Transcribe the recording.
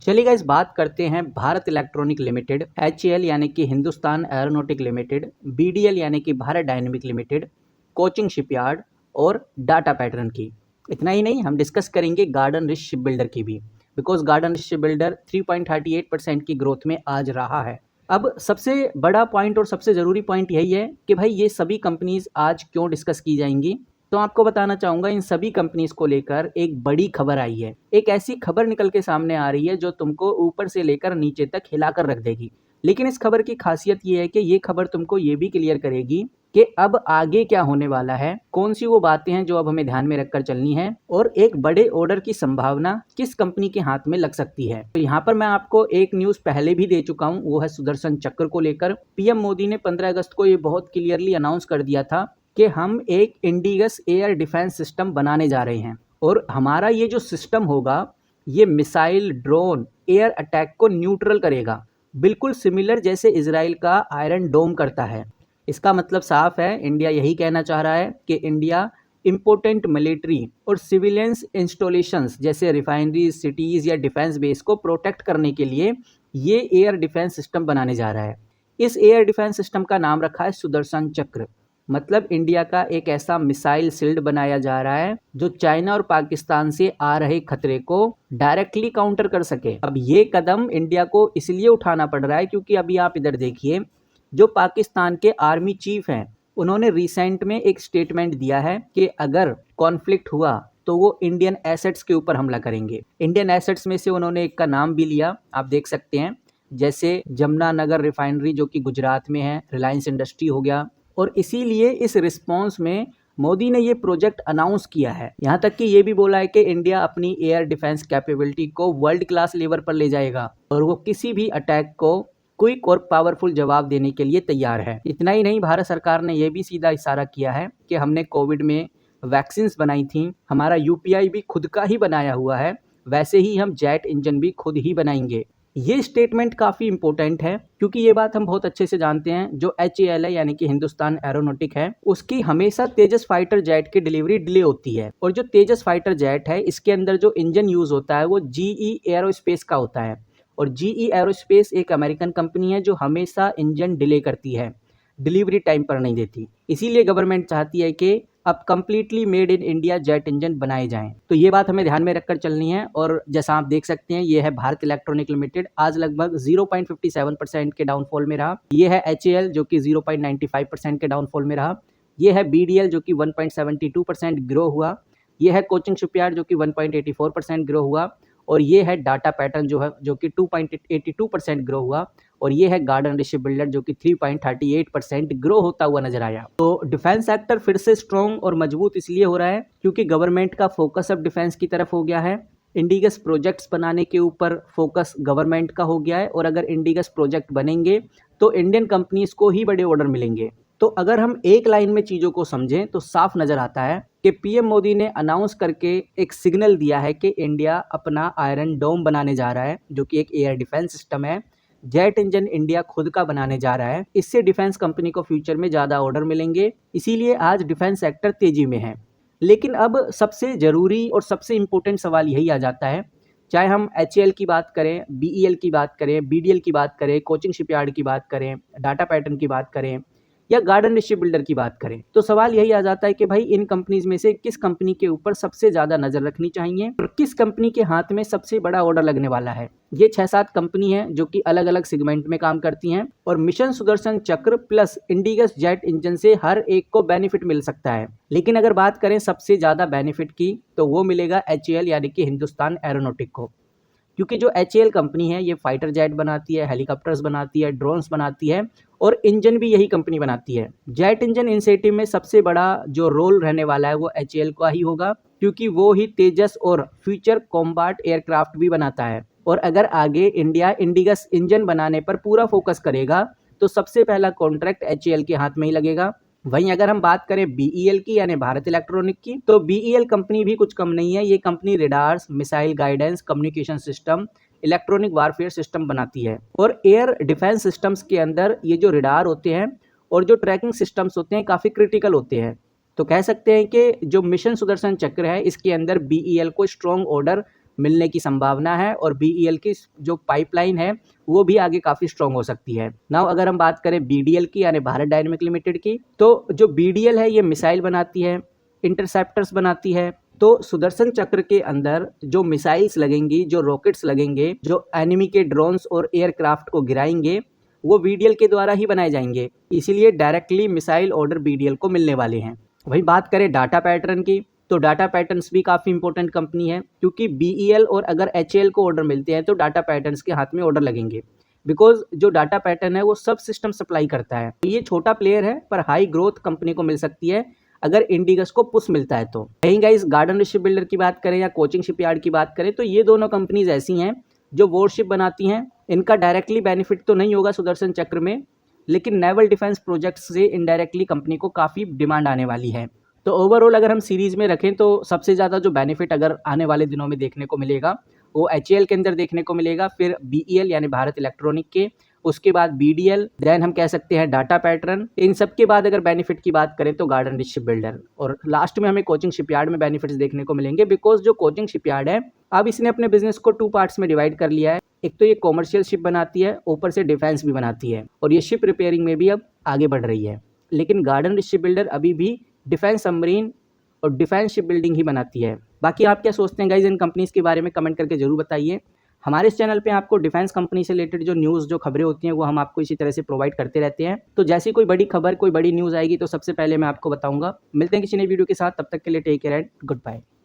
चलिए गाइस, बात करते हैं भारत इलेक्ट्रॉनिक लिमिटेड, HAL यानी कि हिंदुस्तान एरोनॉटिक लिमिटेड, BDL यानी कि Bharat dynamic limited, coaching shipyard और डाटा पैटर्न की। इतना ही नहीं, हम डिस्कस करेंगे गार्डन रिच शिप बिल्डर की भी, because garden rich ship builder 3.38% की ग्रोथ में आज रहा है। अब सबसे बड़ा पॉइंट और सबसे ज़रूरी पॉइंट यही है कि भाई ये सभी कंपनीज आज क्यों डिस्कस की जाएंगी। तो आपको बताना चाहूँगा, इन सभी कंपनीज को लेकर एक बड़ी खबर आई है। एक ऐसी खबर निकल के सामने आ रही है जो तुमको ऊपर से लेकर नीचे तक हिलाकर रख देगी। लेकिन इस खबर की खासियत ये है कि ये खबर तुमको ये भी क्लियर करेगी कि अब आगे क्या होने वाला है, कौन सी वो बातें हैं जो अब हमें ध्यान में रखकर चलनी है, और एक बड़े ऑर्डर की संभावना किस कंपनी के हाथ में लग सकती है। तो यहाँ पर मैं आपको एक न्यूज़ पहले भी दे चुका हूँ, वो है सुदर्शन चक्र को लेकर। पीएम मोदी ने 15 अगस्त को ये बहुत क्लियरली अनाउंस कर दिया था कि हम एक इंडिगस एयर डिफेंस सिस्टम बनाने जा रहे हैं, और हमारा ये जो सिस्टम होगा ये मिसाइल, ड्रोन, एयर अटैक को न्यूट्रल करेगा, बिल्कुल सिमिलर जैसे इजराइल का आयरन डोम करता है। इसका मतलब साफ है, इंडिया यही कहना चाह रहा है कि इंडिया इम्पोर्टेंट मिलिट्री और सिविलियंस इंस्टॉलेशंस जैसे रिफाइनरीज, सिटीज़ या डिफेंस बेस को प्रोटेक्ट करने के लिए ये एयर डिफेंस सिस्टम बनाने जा रहा है। इस एयर डिफेंस सिस्टम का नाम रखा है सुदर्शन चक्र। मतलब इंडिया का एक ऐसा मिसाइल शील्ड बनाया जा रहा है जो चाइना और पाकिस्तान से आ रहे खतरे को डायरेक्टली काउंटर कर सके। अब ये कदम इंडिया को इसलिए उठाना पड़ रहा है क्योंकि अभी आप इधर देखिए, जो पाकिस्तान के आर्मी चीफ हैं उन्होंने रिसेंट में एक स्टेटमेंट दिया है कि अगर कॉन्फ्लिक्ट हुआ तो वो इंडियन एसेट्स के ऊपर हमला करेंगे। इंडियन एसेट्स में से उन्होंने एक का नाम भी लिया, आप देख सकते हैं, जैसे जमुनानगर रिफाइनरी जो कि गुजरात में है, रिलायंस इंडस्ट्री हो गया। और इसीलिए इस रिस्पॉन्स में मोदी ने ये प्रोजेक्ट अनाउंस किया है। यहाँ तक कि ये भी बोला है कि इंडिया अपनी एयर डिफेंस कैपेबिलिटी को वर्ल्ड क्लास लेवल पर ले जाएगा और वो किसी भी अटैक को क्विक और पावरफुल जवाब देने के लिए तैयार है। इतना ही नहीं, भारत सरकार ने यह भी सीधा इशारा किया है कि हमने कोविड में वैक्सीन बनाई थी, हमारा UPI भी खुद का ही बनाया हुआ है, वैसे ही हम जेट इंजन भी खुद ही बनाएंगे। ये स्टेटमेंट काफ़ी इंपॉर्टेंट है क्योंकि ये बात हम बहुत अच्छे से जानते हैं, जो HAL है यानी कि हिंदुस्तान एरोनॉटिक है, उसकी हमेशा तेजस फाइटर जेट की डिलीवरी डिले होती है। और जो तेजस फाइटर जेट है इसके अंदर जो इंजन यूज़ होता है वो GE एरोस्पेस का होता है। और GE एरोस्पेस एक अमेरिकन कंपनी है जो हमेशा इंजन डिले करती है, डिलीवरी टाइम पर नहीं देती। इसीलिए गवर्नमेंट चाहती है कि अब completely made in India jet engine बनाए जाएं। तो ये बात हमें ध्यान में रखकर चलनी है। और जैसा आप देख सकते हैं, ये है भारत इलेक्ट्रॉनिक लिमिटेड, आज लगभग 0.57% के डाउनफॉल में रहा। ये है HAL जो कि 0.95% के डाउनफॉल में रहा। ये है BDL जो कि 1.72% ग्रो हुआ। ये है कोचिंग शिपयार्ड जो कि 1.84% ग्रो हुआ। और ये है डाटा पैटर्न जो कि 2.82% ग्रो हुआ। और ये है गार्डन रिच शिप बिल्डर जो कि 3.38% ग्रो होता हुआ नजर आया। तो डिफेंस सेक्टर फिर से स्ट्रॉन्ग और मजबूत इसलिए हो रहा है क्योंकि गवर्नमेंट का फोकस अब डिफेंस की तरफ हो गया है। इंडिगस प्रोजेक्ट्स बनाने के ऊपर फोकस गवर्नमेंट का हो गया है, और अगर इंडिगस प्रोजेक्ट बनेंगे तो इंडियन कंपनीज को ही बड़े ऑर्डर मिलेंगे। तो अगर हम एक लाइन में चीज़ों को समझें तो साफ नज़र आता है कि पीएम मोदी ने अनाउंस करके एक सिग्नल दिया है कि इंडिया अपना आयरन डोम बनाने जा रहा है जो कि एक एयर डिफेंस सिस्टम है। जेट इंजन इंडिया खुद का बनाने जा रहा है। इससे डिफेंस कंपनी को फ्यूचर में ज़्यादा ऑर्डर मिलेंगे, इसीलिए आज डिफेंस सेक्टर तेजी में है। लेकिन अब सबसे ज़रूरी और सबसे इम्पोर्टेंट सवाल यही आ जाता है, चाहे हम HAL की बात करें, BEL की बात करें, BDL की बात करें, कोचिंग शिपयार्ड की बात करें, डाटा पैटर्न की बात करें या गार्डन रिच शिप बिल्डर की बात करें, तो सवाल यही आ जाता है कि भाई इन कंपनीज में से किस कंपनी के ऊपर सबसे ज़्यादा नज़र रखनी चाहिए और किस कंपनी के हाथ में सबसे बड़ा ऑर्डर लगने वाला है। ये 6-7 कंपनी है जो कि अलग अलग सेगमेंट में काम करती हैं, और मिशन सुदर्शन चक्र प्लस इंडिगस जेट इंजन से हर एक को बेनिफिट मिल सकता है। लेकिन अगर बात करें सबसे ज़्यादा बेनिफिट की, तो वो मिलेगा HAL यानी कि हिंदुस्तान एरोनॉटिक को, क्योंकि जो HAL कंपनी है ये फाइटर जेट बनाती है, हेलीकॉप्टर्स बनाती है, ड्रोन्स बनाती है, और इंजन भी यही कंपनी बनाती है। जेट इंजन इनिशिएटिव में सबसे बड़ा जो रोल रहने वाला है वो HAL का ही होगा, क्योंकि वो ही तेजस और फ्यूचर कॉम्बैट एयरक्राफ्ट भी बनाता है। और अगर आगे इंडिया इंडिगस इंजन बनाने पर पूरा फोकस करेगा तो सबसे पहला कॉन्ट्रैक्ट HAL के हाथ में ही लगेगा। वहीं अगर हम बात करें BEL की यानी भारत इलेक्ट्रॉनिक की, तो BEL कंपनी भी कुछ कम नहीं है। ये company radars, missile guidance, communication system, electronic warfare system बनाती है। और एयर डिफेंस सिस्टम्स के अंदर ये जो रेडार होते हैं और जो ट्रैकिंग सिस्टम्स होते हैं काफ़ी क्रिटिकल होते हैं। तो कह सकते हैं कि जो मिशन सुदर्शन चक्र है इसके अंदर BEL को स्ट्रॉन्ग ऑर्डर मिलने की संभावना है और BEL की जो पाइपलाइन है वो भी आगे काफ़ी स्ट्रॉन्ग हो सकती है। नाउ अगर हम बात करें BDL की यानी भारत डायनेमिक लिमिटेड की, तो जो BDL है ये मिसाइल बनाती है, इंटरसेप्टर्स बनाती है। तो सुदर्शन चक्र के अंदर जो मिसाइल्स लगेंगी, जो रॉकेट्स लगेंगे, जो एनिमी के ड्रोन्स और एयरक्राफ्ट को गिराएंगे, वो BDL के द्वारा ही बनाए जाएंगे। इसीलिए डायरेक्टली मिसाइल ऑर्डर BDL को मिलने वाले हैं। वहीं बात करें डाटा पैटर्न की, तो डाटा पैटर्न्स भी काफ़ी इंपॉर्टेंट कंपनी है, क्योंकि BEL और अगर HAL को ऑर्डर मिलते हैं तो डाटा पैटर्न्स के हाथ में ऑर्डर लगेंगे। बिकॉज जो डाटा पैटर्न है वो सब सिस्टम सप्लाई करता है। ये छोटा प्लेयर है पर हाई ग्रोथ कंपनी को मिल सकती है अगर इंडिगस को पुश मिलता है तो। कहीं गाइस गार्डन शिप बिल्डर की बात करें या कोचिंग शिपयार्ड की बात करें, तो ये दोनों कंपनीज ऐसी हैं जो वॉरशिप बनाती हैं। इनका डायरेक्टली बेनिफिट तो नहीं होगा सुदर्शन चक्र में, लेकिन नेवल डिफेंस प्रोजेक्ट्स से इनडायरेक्टली कंपनी को काफ़ी डिमांड आने वाली है। तो ओवरऑल अगर हम सीरीज़ में रखें तो सबसे ज़्यादा जो बेनिफिट अगर आने वाले दिनों में देखने को मिलेगा वो HAL के अंदर देखने को मिलेगा, फिर BEL यानी भारत इलेक्ट्रॉनिक के, उसके बाद BDL, देन हम कह सकते हैं डाटा पैटर्न। इन सब के बाद अगर बेनिफिट की बात करें तो गार्डन रिच शिप बिल्डर, और लास्ट में हमें कोचिंग शिपयार्ड में बेनिफिट्स देखने को मिलेंगे। बिकॉज जो कोचिंग शिपयार्ड है अब इसने अपने बिजनेस को 2 पार्ट्स में डिवाइड कर लिया है। एक तो ये कॉमर्शियल शिप बनाती है, ऊपर से डिफेंस भी बनाती है, और ये शिप रिपेयरिंग में भी अब आगे बढ़ रही है। लेकिन गार्डन रिच शिप बिल्डर अभी भी डिफेंस सबमरीन और डिफेंस शिप बिल्डिंग ही बनाती है। बाकी आप क्या सोचते हैं गाइज इन कंपनीज के बारे में, कमेंट करके जरूर बताइए। हमारे इस चैनल पे आपको डिफेंस कंपनी से रिलेटेड जो न्यूज़, जो खबरें होती हैं वो हम आपको इसी तरह से प्रोवाइड करते रहते हैं। तो जैसी कोई बड़ी खबर, कोई बड़ी न्यूज़ आएगी तो सबसे पहले मैं आपको बताऊंगा। मिलते हैं किसी नई वीडियो के साथ, तब तक के लिए take care and good bye.